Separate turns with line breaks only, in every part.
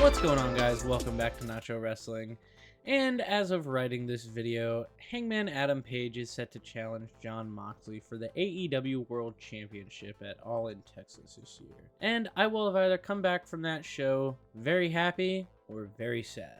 What's going on, guys? Welcome back to Nacho Wrestling. And as of writing this video, Hangman Adam Page is set to challenge Jon Moxley for the AEW World Championship at All In Texas this year. And I will have either come back from that show very happy or very sad.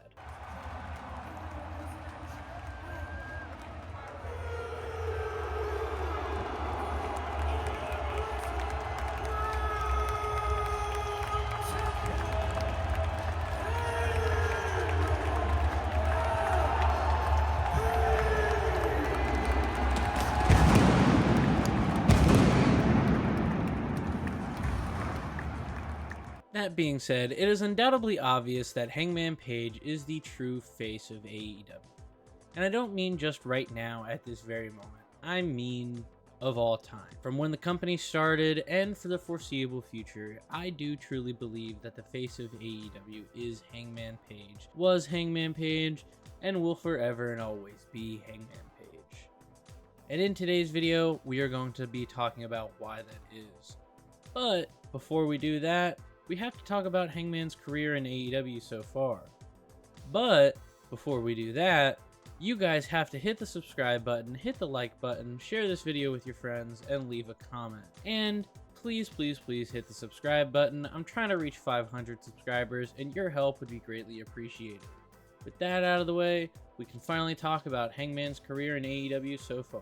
That being said, it is undoubtedly obvious that Hangman Page is the true face of AEW. And I don't mean just right now at this very moment. I mean of all time. From when the company started and for the foreseeable future, I do truly believe that the face of AEW is Hangman Page, was Hangman Page, and will forever and always be Hangman Page. And in today's video, we are going to be talking about why that is. But before we do that, we have to talk about Hangman's career in AEW so far. But before we do that, you guys have to hit the subscribe button, hit the like button, share this video with your friends, and leave a comment. And please, please, please hit the subscribe button. I'm trying to reach 500 subscribers, and your help would be greatly appreciated. With that out of the way, we can finally talk about Hangman's career in AEW so far.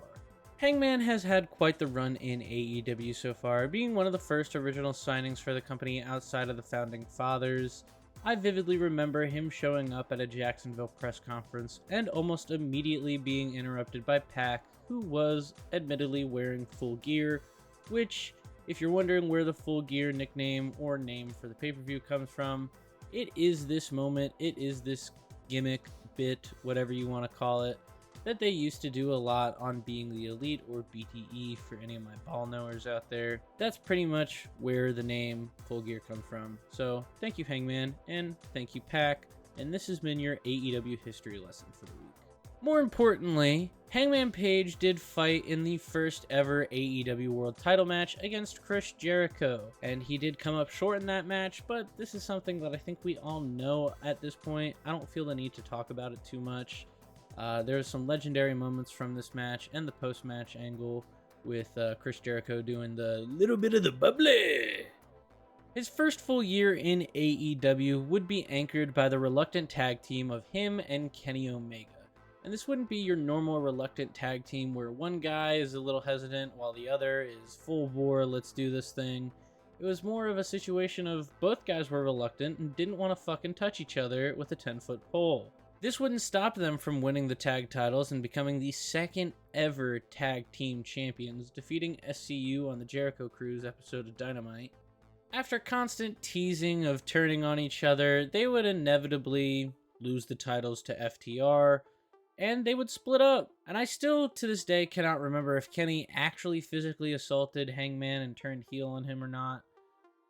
Hangman has had quite the run in AEW so far, being one of the first original signings for the company outside of the Founding Fathers. I vividly remember him showing up at a Jacksonville press conference and almost immediately being interrupted by Pac, who was admittedly wearing full gear, which, if you're wondering where the full gear nickname or name for the pay-per-view comes from, it is this moment, it is this gimmick, bit, whatever you want to call it, that they used to do a lot on Being the Elite or BTE for any of my ball knowers out there. That's pretty much where the name Full Gear comes from. So thank you, Hangman, and thank you, Pac, and this has been your AEW history lesson for the week. More importantly, Hangman Page did fight in the first ever AEW World title match against Chris Jericho, and he did come up short in that match, but this is something that I think we all know at this point. I don't feel the need to talk about it too much. There's some legendary moments from this match and the post-match angle with Chris Jericho doing the little bit of the bubbly. His first full year in AEW would be anchored by the reluctant tag team of him and Kenny Omega. And this wouldn't be your normal reluctant tag team where one guy is a little hesitant while the other is full bore, let's do this thing. It was more of a situation of both guys were reluctant and didn't want to fucking touch each other with a 10-foot pole. This wouldn't stop them from winning the tag titles and becoming the second ever tag team champions, defeating SCU on the Jericho Cruise episode of Dynamite. After constant teasing of turning on each other, they would inevitably lose the titles to FTR, and they would split up. And I still, to this day, cannot remember if Kenny actually physically assaulted Hangman and turned heel on him or not.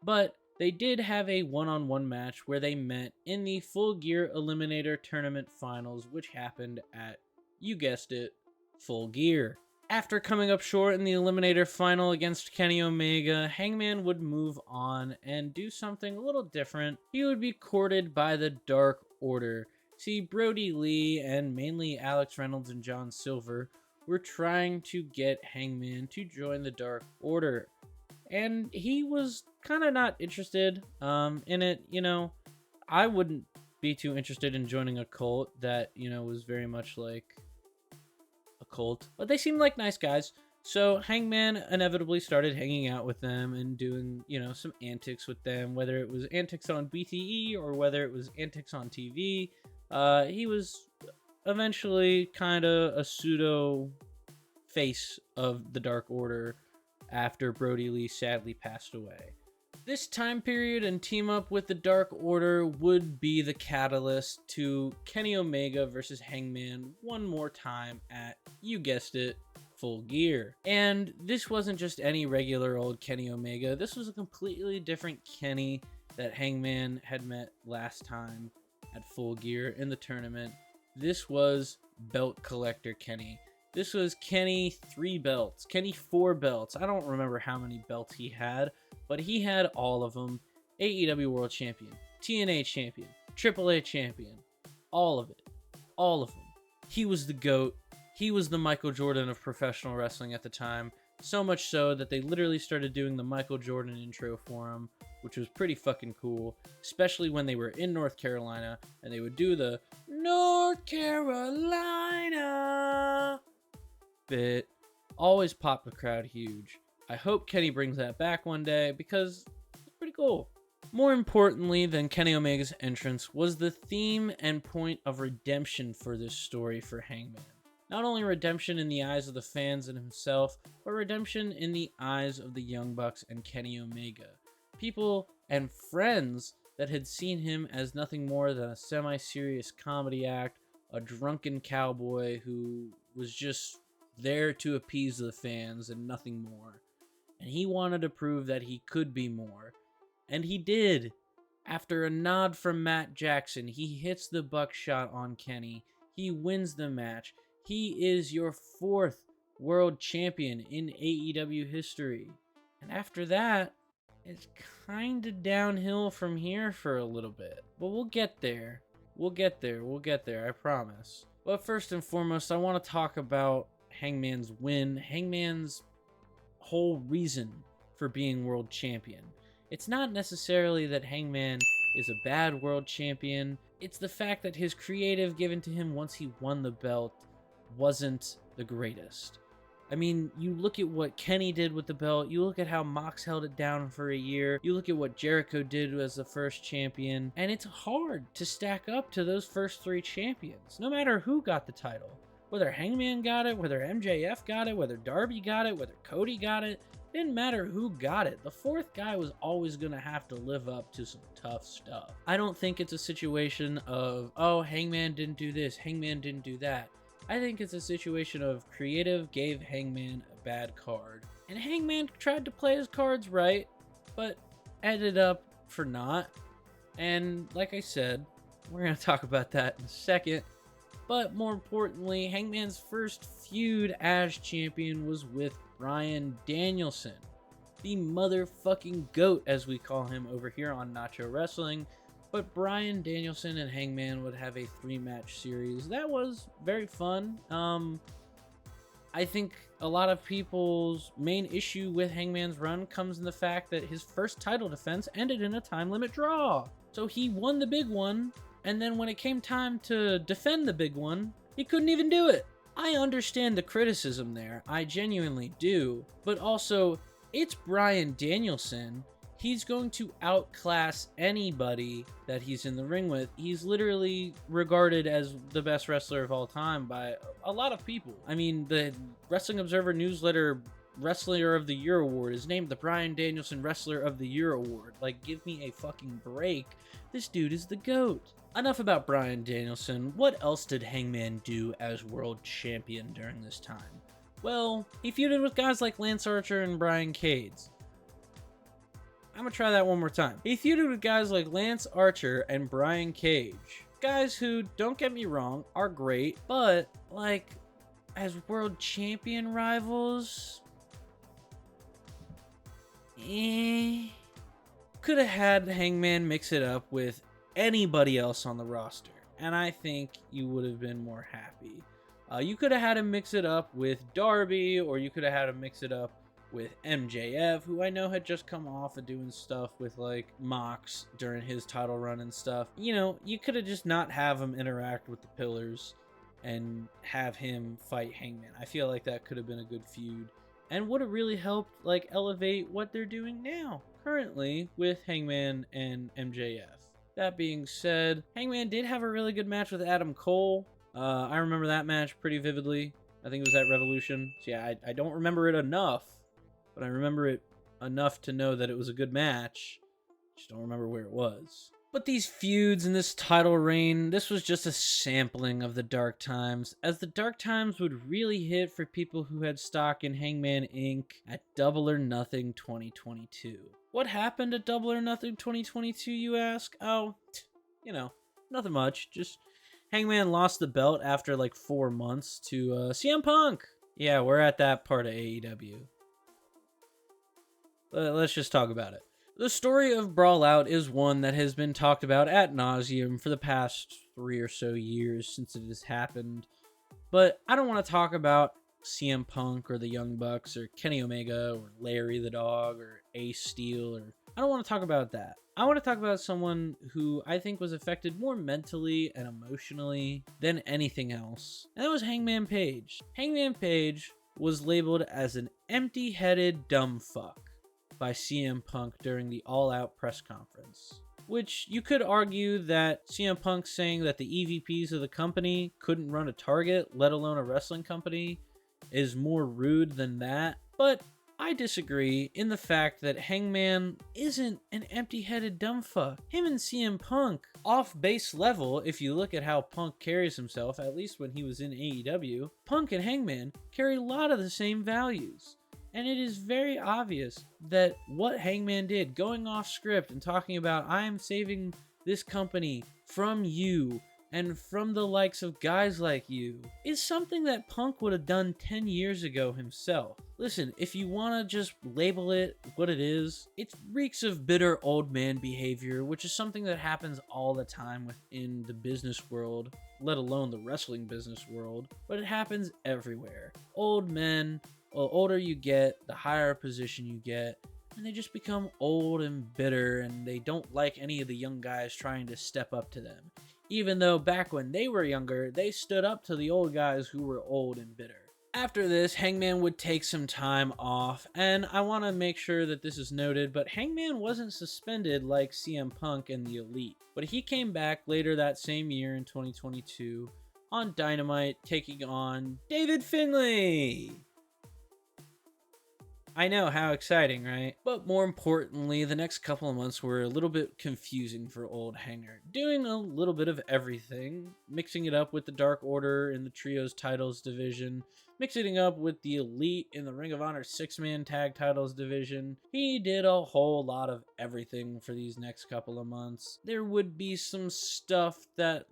But they did have a one-on-one match where they met in the Full Gear Eliminator Tournament Finals, which happened at, you guessed it, Full Gear. After coming up short in the Eliminator Final against Kenny Omega, Hangman would move on and do something a little different. He would be courted by the Dark Order. See, Brody Lee and mainly Alex Reynolds and John Silver were trying to get Hangman to join the Dark Order. And he was kind of not interested in it. You know, I wouldn't be too interested in joining a cult that, you know, was very much like a cult. But they seemed like nice guys. So Hangman inevitably started hanging out with them and doing, you know, some antics with them. Whether it was antics on BTE or whether it was antics on TV. He was eventually kind of a pseudo face of the Dark Order after Brody Lee sadly passed away. This time period and team up with the Dark Order would be the catalyst to Kenny Omega versus Hangman one more time at, you guessed it, Full Gear. And this wasn't just any regular old Kenny Omega. This was a completely different Kenny that Hangman had met last time at Full Gear in the tournament. This was Belt Collector Kenny. This was Kenny 3 belts, Kenny 4 belts. I don't remember how many belts he had, but he had all of them. AEW World Champion, TNA Champion, AAA champion. All of it. All of them. He was the GOAT. He was the Michael Jordan of professional wrestling at the time. So much so that they literally started doing the Michael Jordan intro for him, which was pretty fucking cool, especially when they were in North Carolina and they would do the North Carolina bit. Always popped the crowd huge. I hope Kenny brings that back one day because it's pretty cool. More importantly than Kenny Omega's entrance was the theme and point of redemption for this story for Hangman. Not only redemption in the eyes of the fans and himself, but redemption in the eyes of the Young Bucks and Kenny Omega. People and friends that had seen him as nothing more than a semi-serious comedy act, a drunken cowboy who was just there to appease the fans and nothing more. And he wanted to prove that he could be more. And he did. After a nod from Matt Jackson, he hits the buckshot on Kenny. He wins the match. He is your 4th world champion in AEW history. And after that, it's kind of downhill from here for a little bit. But we'll get there. We'll get there, I promise. But first and foremost, I want to talk about Hangman's win. Hangman's whole reason for being world champion. It's not necessarily that Hangman is a bad world champion. It's the fact that his creative given to him once he won the belt wasn't the greatest. I mean, you look at what Kenny did with the belt, you look at how Mox held it down for a year, you look at what Jericho did as the first champion, and it's hard to stack up to those first 3 champions, no matter who got the title. Whether Hangman got it, whether MJF got it, whether Darby got it, whether Cody got it, didn't matter who got it. The 4th guy was always going to have to live up to some tough stuff. I don't think it's a situation of, oh, Hangman didn't do this, Hangman didn't do that. I think it's a situation of creative gave Hangman a bad card. And Hangman tried to play his cards right, but ended up for not. And like I said, we're going to talk about that in a second. But more importantly, Hangman's first feud as champion was with Bryan Danielson, the motherfucking GOAT, as we call him over here on Nacho Wrestling. But Bryan Danielson and Hangman would have a 3-match series. That was very fun. I think a lot of people's main issue with Hangman's run comes in the fact that his first title defense ended in a time limit draw. So he won the big one, and then when it came time to defend the big one, he couldn't even do it. I understand the criticism there. I genuinely do. But also, it's Bryan Danielson. He's going to outclass anybody that he's in the ring with. He's literally regarded as the best wrestler of all time by a lot of people. I mean, the Wrestling Observer newsletter Wrestler of the Year award is named the Bryan Danielson Wrestler of the Year award. Like, give me a fucking break. This dude is the GOAT. Enough about Bryan Danielson. What else did Hangman do as world champion during this time? Well, he feuded with guys like Lance Archer and Brian Cage. I'm gonna try that one more time. He feuded with guys like Lance Archer and Brian Cage. Guys who, don't get me wrong, are great, but, like, as world champion rivals, could have had Hangman mix it up with anybody else on the roster, and I think you would have been more happy. You could have had him mix it up with Darby, or you could have had him mix it up with MJF, who I know had just come off of doing stuff with, like, Mox during his title run and stuff. You know, you could have just not have him interact with the Pillars and have him fight Hangman. I feel like that could have been a good feud and would have really helped, like, elevate what they're doing now, currently, with Hangman and MJF. That being said, Hangman did have a really good match with Adam Cole. I remember that match pretty vividly. I think it was at Revolution. So yeah, I don't remember it enough, but I remember it enough to know that it was a good match. Just don't remember where it was. But these feuds and this title reign, this was just a sampling of the dark times, as the dark times would really hit for people who had stock in Hangman Inc. at Double or Nothing 2022. What happened at Double or Nothing 2022, you ask? Oh, you know, nothing much. Just Hangman lost the belt after like 4 months to CM Punk. Yeah, we're at that part of AEW. Let's just talk about it. The story of Brawl Out is one that has been talked about ad nauseum for the past 3 or so years since it has happened. But I don't want to talk about CM Punk or the Young Bucks or Kenny Omega or Larry the Dog or Ace Steel, or I don't want to talk about that. I want to talk about someone who I think was affected more mentally and emotionally than anything else. And that was Hangman Page. Hangman Page was labeled as an empty-headed dumb fuck by CM Punk during the All Out press conference. Which you could argue that CM Punk saying that the EVPs of the company couldn't run a Target, let alone a wrestling company, is more rude than that. But I disagree in the fact that Hangman isn't an empty-headed dumb fuck. Him and CM Punk, off base level, if you look at how Punk carries himself, at least when he was in AEW, Punk and Hangman carry a lot of the same values. And it is very obvious that what Hangman did, going off script and talking about, I am saving this company from you and from the likes of guys like you, is something that Punk would have done 10 years ago himself. Listen, if you want to just label it what it is, it reeks of bitter old man behavior, which is something that happens all the time within the business world, let alone the wrestling business world, but it happens everywhere. Old men, the older you get, the higher position you get, and they just become old and bitter, and they don't like any of the young guys trying to step up to them. Even though back when they were younger, they stood up to the old guys who were old and bitter. After this, Hangman would take some time off, and I want to make sure that this is noted, but Hangman wasn't suspended like CM Punk and the Elite. But he came back later that same year in 2022 on Dynamite, taking on David Finlay. I know, how exciting, right? But more importantly, the next couple of months were a little bit confusing for old Hanger. Doing a little bit of everything, mixing it up with the Dark Order in the Trios titles division, mixing it up with the Elite in the Ring of Honor 6-man tag titles division. He did a whole lot of everything for these next couple of months. There would be some stuff that,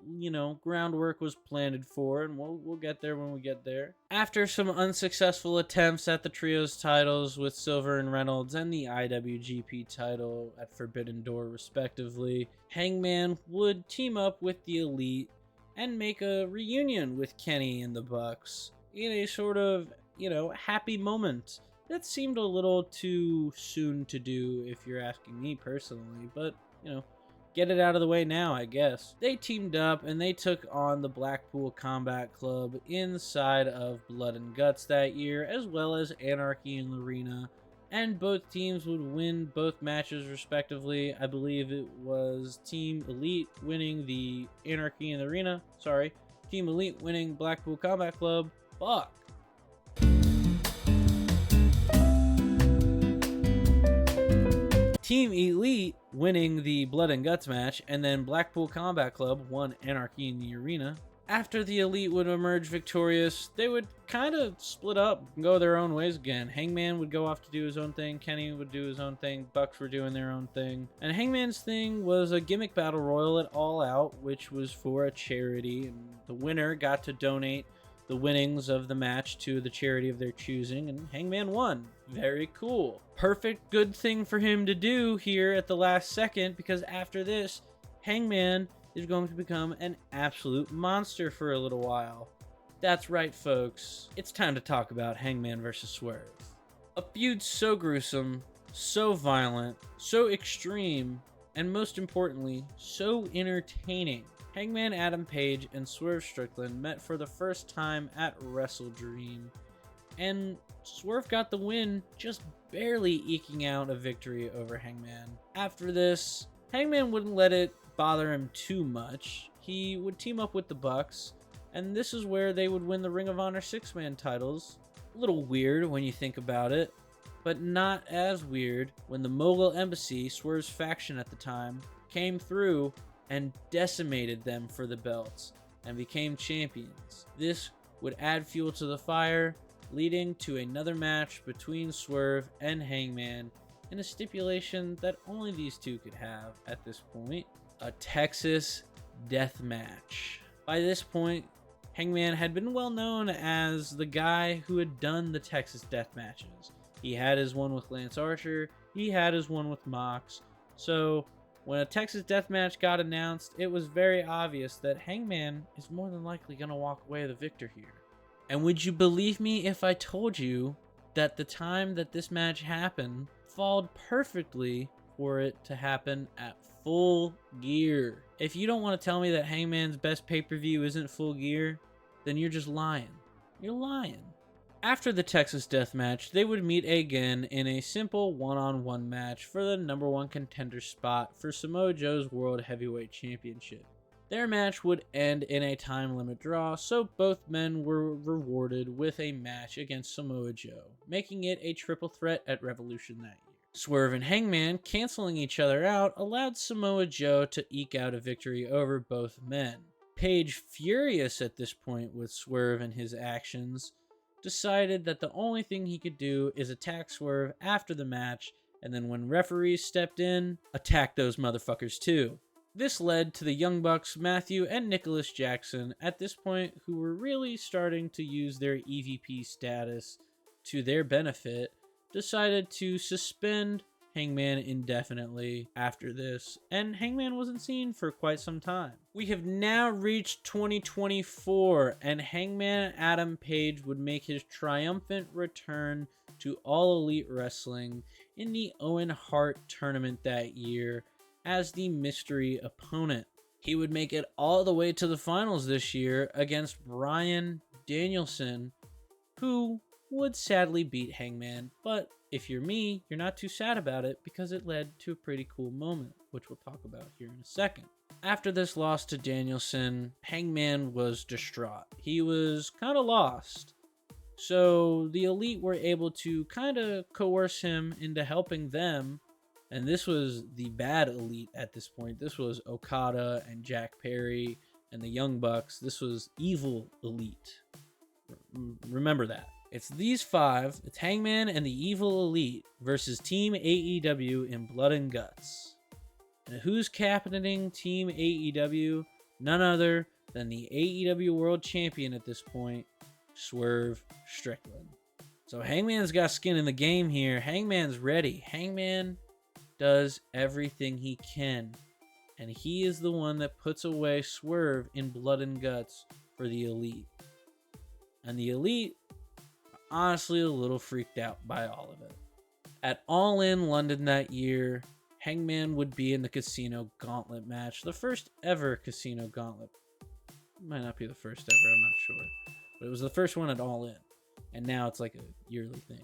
groundwork was planted for, and we'll get there when we get there. After some unsuccessful attempts at the Trios titles with Silver and Reynolds and the IWGP title at Forbidden Door respectively, Hangman would team up with the Elite and make a reunion with Kenny and the Bucks in a sort of, happy moment. That seemed a little too soon to do if you're asking me personally, but, get it out of the way now, I guess. They teamed up and they took on the Blackpool Combat Club inside of Blood and Guts that year, as well as Anarchy in the Arena, and both teams would win both matches respectively. I believe it was Team Elite winning the Anarchy in the Arena. Sorry, Team Elite winning Blackpool Combat Club. Fuck. Team Elite winning the Blood and Guts match, and then Blackpool Combat Club won Anarchy in the Arena. After the Elite would emerge victorious, they would kind of split up and go their own ways again. Hangman would go off to do his own thing, Kenny would do his own thing, Bucks were doing their own thing. And Hangman's thing was a gimmick battle royal at All Out, which was for a charity, and the winner got to donate the winnings of the match to the charity of their choosing, and Hangman won. Very cool. Perfect good thing for him to do here at the last second, because after this, Hangman is going to become an absolute monster for a little while. That's right, folks. It's time to talk about Hangman vs. Swerve. A feud so gruesome, so violent, so extreme, and most importantly, so entertaining. Hangman Adam Page and Swerve Strickland met for the first time at Wrestle Dream, and Swerve got the win, just barely eking out a victory over Hangman. After this, Hangman wouldn't let it bother him too much. He would team up with the Bucks, and this is where they would win the Ring of Honor 6-man titles. A little weird when you think about it, but not as weird when the Mogul Embassy, Swerve's faction at the time, came through and decimated them for the belts and became champions. This would add fuel to the fire, leading to another match between Swerve and Hangman in a stipulation that only these two could have at this point: a Texas death match. By this point, Hangman had been well known as the guy who had done the Texas death matches. He had his one with Lance Archer, He had his one with Mox. So when a Texas Death Match got announced, it was very obvious that Hangman is more than likely going to walk away the victor here. And would you believe me if I told you that the time that this match happened followed perfectly for it to happen at Full Gear? If you don't want to tell me that Hangman's best pay-per-view isn't Full Gear, then you're just lying. You're lying. After the Texas Death Match, they would meet again in a simple one-on-one match for the #1 contender spot for Samoa Joe's World Heavyweight Championship. Their match would end in a time limit draw, so both men were rewarded with a match against Samoa Joe, making it a triple threat at Revolution that year. Swerve and Hangman canceling each other out allowed Samoa Joe to eke out a victory over both men. Page, furious at this point with Swerve and his actions, decided that the only thing he could do is attack Swerve after the match, and then when referees stepped in, attack those motherfuckers too. This led to the Young Bucks, Matthew and Nicholas Jackson, at this point, who were really starting to use their EVP status to their benefit, decided to suspend Hangman indefinitely after this, and Hangman wasn't seen for quite some time. We have now reached 2024, and Hangman Adam Page would make his triumphant return to All Elite Wrestling in the Owen Hart tournament that year as the mystery opponent. He would make it all the way to the finals this year against Bryan Danielson, who would sadly beat Hangman, but if you're me, you're not too sad about it because it led to a pretty cool moment, which we'll talk about here in a second. After this loss to Danielson, Hangman was distraught. He was kind of lost. So the Elite were able to kind of coerce him into helping them, and this was the bad Elite at this point. This was Okada and Jack Perry and the Young Bucks. This was evil Elite. Remember that. It's these five, it's Hangman and the Evil Elite versus Team AEW in Blood and Guts. And who's captaining Team AEW? None other than the AEW World Champion at this point, Swerve Strickland. So Hangman's got skin in the game here. Hangman's ready. Hangman does everything he can. And he is the one that puts away Swerve in Blood and Guts for the Elite. And the Elite, honestly, a little freaked out by all of it. At All In London that year, Hangman would be in the Casino Gauntlet match, the first ever Casino Gauntlet. It might not be the first ever, I'm not sure. But it was the first one at All In. And now it's like a yearly thing.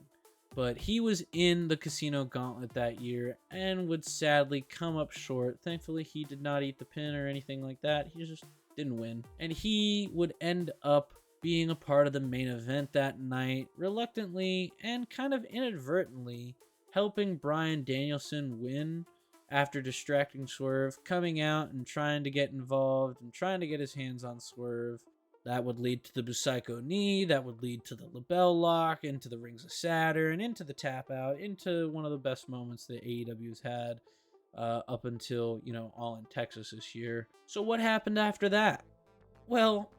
But he was in the Casino Gauntlet that year and would sadly come up short. Thankfully, he did not eat the pin or anything like that. He just didn't win. And he would end up being a part of the main event that night, reluctantly and kind of inadvertently helping Bryan Danielson win after distracting Swerve, coming out and trying to get involved and trying to get his hands on Swerve. That would lead to the Busaiku knee, that would lead to the label lock, into the Rings of Saturn, into the tap out, into one of the best moments that AEW's had up until, All in Texas this year. So what happened after that? Well,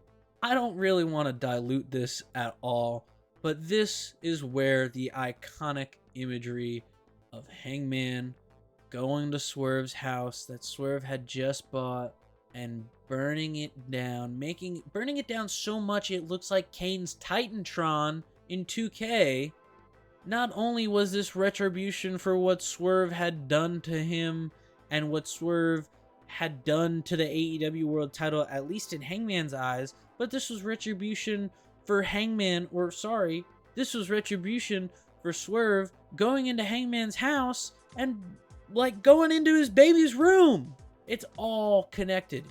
I don't really want to dilute this at all, but this is where the iconic imagery of Hangman going to Swerve's house that Swerve had just bought and burning it down, burning it down so much it looks like Kane's Titantron in 2K. Not only was this retribution for what Swerve had done to him and what Swerve had done to the AEW World title, at least in Hangman's eyes, but this was retribution for this was retribution for Swerve going into Hangman's house and going into his baby's room. It's all connected.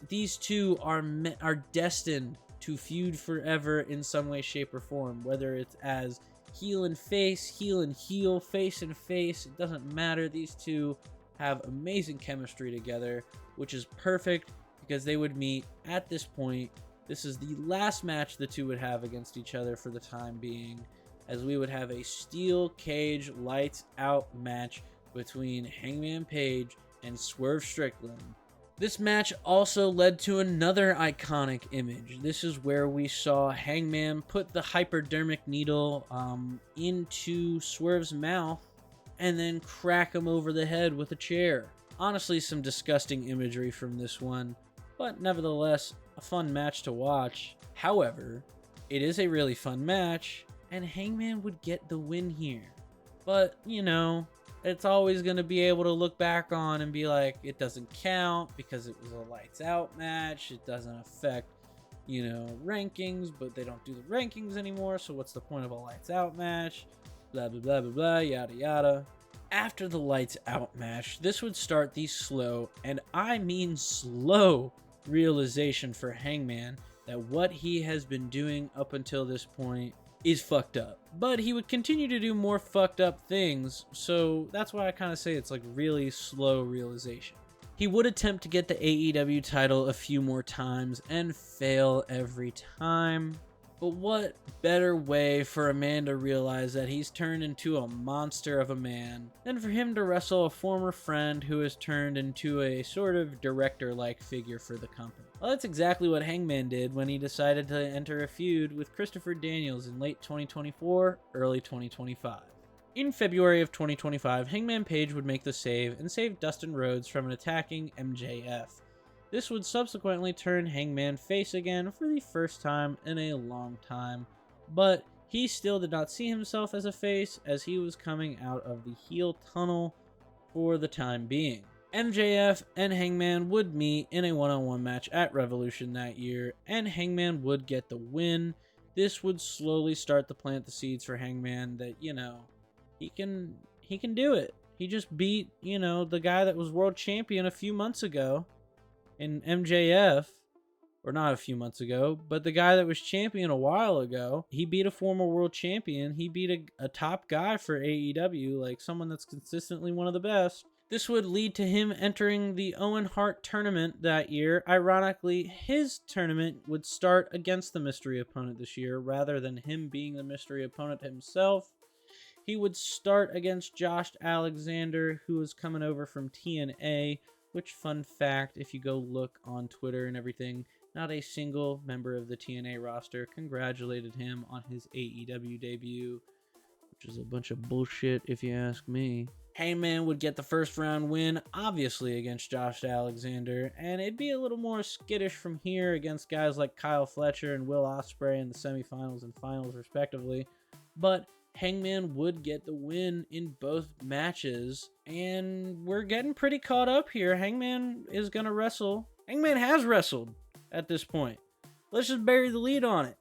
These two are destined to feud forever in some way, shape, or form. Whether it's as heel and face, heel and heel, face and face, it doesn't matter. These two have amazing chemistry together, which is perfect because they would meet at this point. This is the last match the two would have against each other for the time being, as we would have a steel cage lights out match between Hangman Page and Swerve Strickland. This match also led to another iconic image. This is where we saw Hangman put the hypodermic needle into Swerve's mouth and then crack him over the head with a chair. Honestly, some disgusting imagery from this one, but nevertheless, a fun match to watch. However, it is a really fun match, and Hangman would get the win here. But, you know, it's always going to be able to look back on and be like, it doesn't count because it was a lights out match. It doesn't affect, you know, rankings, but they don't do the rankings anymore. So what's the point of a lights out match? Blah, blah, blah, blah, blah, yada, yada. After the lights out match, this would start the slow, and I mean slow, realization for Hangman that what he has been doing up until this point is fucked up. But he would continue to do more fucked up things, so that's why I kind of say it's like really slow realization. He would attempt to get the AEW title a few more times and fail every time. But what better way for a man to realize that he's turned into a monster of a man than for him to wrestle a former friend who has turned into a sort of director-like figure for the company? Well, that's exactly what Hangman did when he decided to enter a feud with Christopher Daniels in late 2024, early 2025. In February of 2025, Hangman Page would make the save and save Dustin Rhodes from an attacking MJF. This would subsequently turn Hangman face again for the first time in a long time, but he still did not see himself as a face as he was coming out of the heel tunnel for the time being. MJF and Hangman would meet in a one-on-one match at Revolution that year, and Hangman would get the win. This would slowly start to plant the seeds for Hangman that, you know, he can do it. He just beat, you know, the guy that was world champion a few months ago. In MJF, or not a few months ago, but the guy that was champion a while ago, he beat a former world champion. He beat a top guy for AEW, like someone that's consistently one of the best. This would lead to him entering the Owen Hart tournament that year. Ironically, his tournament would start against the mystery opponent this year, rather than him being the mystery opponent himself. He would start against Josh Alexander, who was coming over from TNA, which, fun fact, if you go look on Twitter and everything, not a single member of the TNA roster congratulated him on his AEW debut, which is a bunch of bullshit if you ask me. Hangman would get the first round win, obviously against Josh Alexander, and it'd be a little more skittish from here against guys like Kyle Fletcher and Will Ospreay in the semifinals and finals respectively, but Hangman would get the win in both matches, and we're getting pretty caught up here. Hangman is going to wrestle. Hangman has wrestled at this point. Let's just bury the lead on it.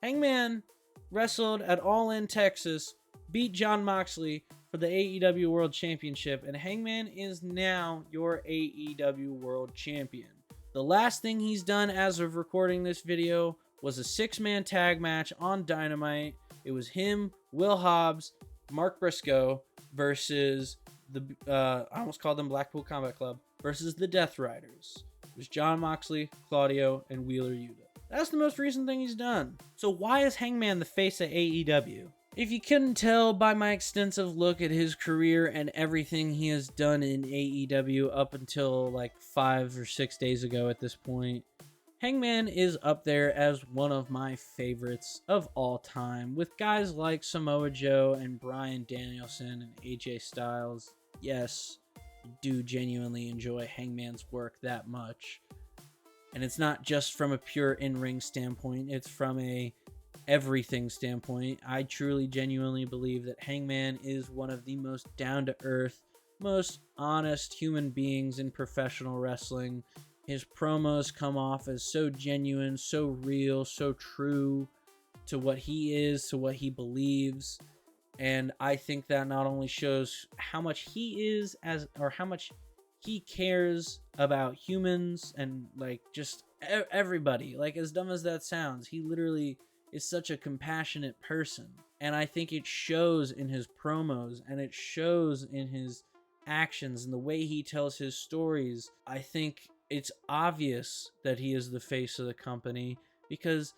Hangman wrestled at All In Texas, beat Jon Moxley for the AEW World Championship, and Hangman is now your AEW World Champion. The last thing he's done as of recording this video was a 6-man tag match on Dynamite. It was him, Will Hobbs, Mark Briscoe versus the, I almost called them Blackpool Combat Club, versus the Death Riders. It was Jon Moxley, Claudio, and Wheeler Yuta. That's the most recent thing he's done. So why is Hangman the face of AEW? If you couldn't tell by my extensive look at his career and everything he has done in AEW up until like 5 or 6 days ago at this point, Hangman is up there as one of my favorites of all time, with guys like Samoa Joe and Bryan Danielson and AJ Styles. Yes, I do genuinely enjoy Hangman's work that much. And it's not just from a pure in-ring standpoint, it's from a everything standpoint. I truly genuinely believe that Hangman is one of the most down-to-earth, most honest human beings in professional wrestling. His promos come off as so genuine, so real, so true to what he is, to what he believes. And I think that not only shows how much he is or how much he cares about humans and like just everybody. Like, as dumb as that sounds, he literally is such a compassionate person. And I think it shows in his promos and it shows in his actions and the way he tells his stories. I think it's obvious that he is the face of the company because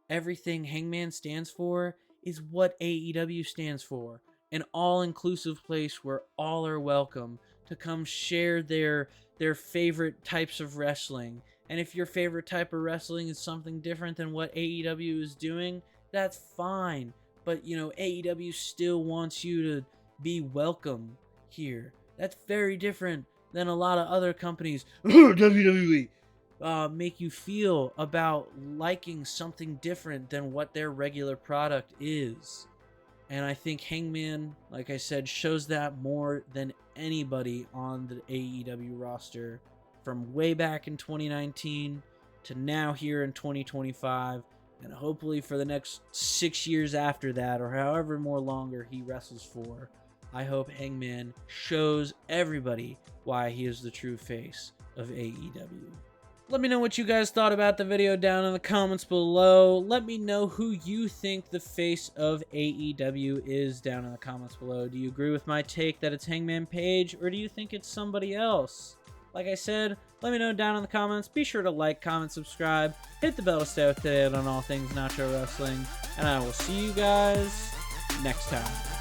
everything Hangman stands for is what AEW stands for. An all-inclusive place where all are welcome to come share their favorite types of wrestling. And if your favorite type of wrestling is something different than what AEW is doing, that's fine. But, you know, AEW still wants you to be welcome here. That's very different than a lot of other companies WWE make you feel about liking something different than what their regular product is. And I think Hangman, like I said, shows that more than anybody on the AEW roster, from way back in 2019 to now here in 2025, and hopefully for the next 6 years after that, or however more longer he wrestles for. I hope Hangman shows everybody why he is the true face of AEW. Let me know what you guys thought about the video down in the comments below. Let me know who you think the face of AEW is down in the comments below. Do you agree with my take that it's Hangman Page, or do you think it's somebody else? Like I said, let me know down in the comments. Be sure to like, comment, subscribe, hit the bell to stay up to date on all things Nacho Wrestling, and I will see you guys next time.